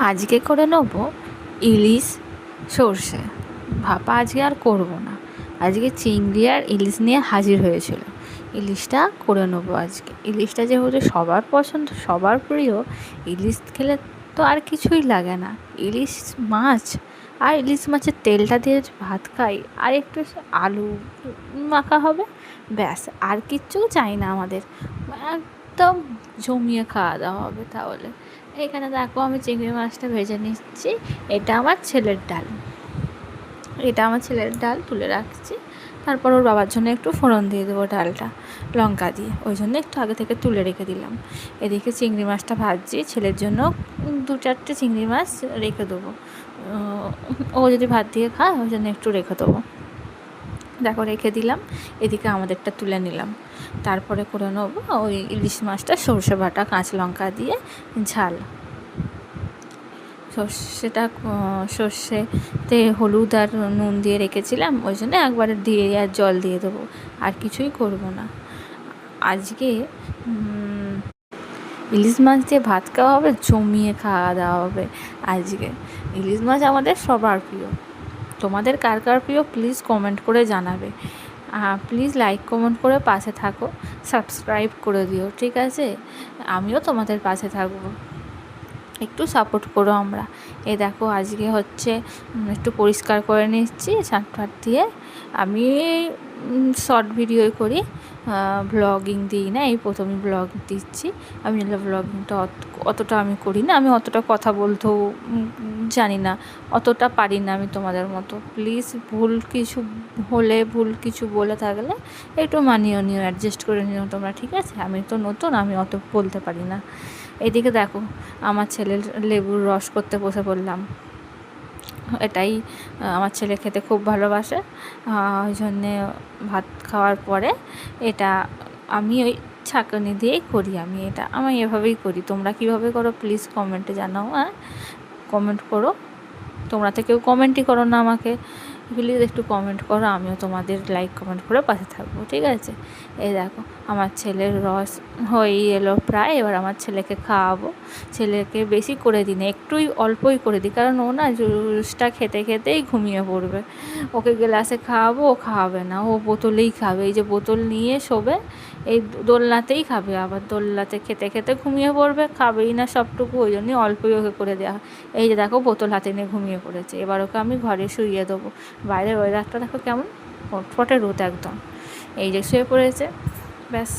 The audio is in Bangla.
আজকে করে নেব ইলিশ সর্ষে। ভাপা আজকে আর করব না, আজকে চিংড়ি আর ইলিশ নিয়ে হাজির হয়েছিল। ইলিশটা করে নেবো আজকে। ইলিশটা যেহেতু সবার পছন্দ, সবার প্রিয়, ইলিশ খেলে তো আর কিছুই লাগে না। ইলিশ মাছ আর ইলিশ মাছের তেলটা দিয়ে ভাত খাই, আর একটু আলু মাখা হবে, ব্যাস। আর কিচ্ছু চাই না আমাদের, একদম জমিয়ে খাওয়া দাওয়া হবে তাহলে। এখানে দেখো আমি চিংড়ি মাছটা ভেজে নিচ্ছি। এটা আমার ছেলের ডাল, তুলে রাখছি। তারপর ওর বাবার জন্য একটু ফোড়ন দিয়ে দেবো ডালটা লঙ্কা দিয়ে, ওই জন্য একটু আগে থেকে তুলে রেখে দিলাম। এদিকে চিংড়ি মাছটা ভাজছি, ছেলের জন্য 2-4টে চিংড়ি মাছ রেখে দেবো। ও যদি ভাত দিয়ে খায় ওই জন্য একটু রেখে দেবো। দেখো রেখে দিলাম, এদিকে আমাদেরটা তুলে নিলাম। তারপরে করে নেবো ওই ইলিশ মাছটা সর্ষে বাটা কাঁচা লঙ্কা দিয়ে ঝাল। সর্ষেতে হলুদ আর নুন দিয়ে রেখেছিলাম, ওই জন্য একবারে দিয়ে আর জল দিয়ে দেবো, আর কিছুই করব না। আজকে ইলিশ মাছ দিয়ে ভাত খাওয়া হবে, জমিয়ে খাওয়া দাওয়া হবে আজকে। ইলিশ মাছ আমাদের সবার প্রিয়। তোমাদের কার কার প্রিয় প্লিজ কমেন্ট করে জানাবে। প্লিজ লাইক কমেন্ট করে পাশে থাকো, সাবস্ক্রাইব করে দিও, ঠিক আছে? আমিও তোমাদের পাশে থাকবো, একটু সাপোর্ট করো। আমরা এই দেখো আজকে হচ্ছে একটু পরিষ্কার করে নিচ্ছি ছাট ফাট দিয়ে। আমি শর্ট ভিডিওই করি, ব্লগিং দিই না, এই প্রথমে ব্লগ দিচ্ছি। আমি ব্লগিংটা অতটা আমি করি না, আমি অতটা কথা বলতেও জানি না, অতটা পারি না আমি তোমাদের মতো। প্লিজ ভুল কিছু বলে থাকলে একটু মানিয়ে নিও, অ্যাডজাস্ট করে নিও তোমরা, ঠিক আছে? আমি তো নতুন, আমি অত বলতে পারি না। এদিকে দেখো আমার ছেলের লেবুর রস করতে বসে পড়লাম। এটাই আমার ছেলে খেতে খুব ভালোবাসে, ওই জন্যে ভাত খাওয়ার পরে এটা আমি ওই ছাঁকনি দিয়েই করি। আমি এভাবেই করি। তোমরা কীভাবে করো প্লিজ কমেন্টে জানাও। কমেন্ট করো, তোমরা তো কেউ কমেন্টই করো না আমাকে, প্লিজ একটু কমেন্ট করো, আমিও তোমাদের লাইক কমেন্ট করে পাশে থাকবো, ঠিক আছে? এই দেখো আমার ছেলের রস হয়ে এলো প্রায়, এবার আমার ছেলেকে খাওয়াবো। ছেলেকে বেশি করে দিই না, একটুই অল্পই করে দিই, কারণ ও না জুসটা খেতে খেতেই ঘুমিয়ে পড়বে। ওকে গ্লাসে খাওয়াবো, ও খাওয়াবে না, ও বোতলেই খাবে। এই যে বোতল নিয়ে শোবে, এই দোলনাতেই খাবে, আবার দোলনাতে খেতে খেতে ঘুমিয়ে পড়বে, খাবেই না সবটুকু, ওই জন্যই অল্পই ওকে করে দেওয়া। এই যে দেখো বোতল হাতে নিয়ে ঘুমিয়ে পড়েছে। এবার ওকে আমি ঘরে শুইয়ে দেবো। বাইরের ওয়েদারটা দেখো কেমন, ফটফটে রোদ একদম। এই যে শুয়ে পড়েছে, ব্যাস।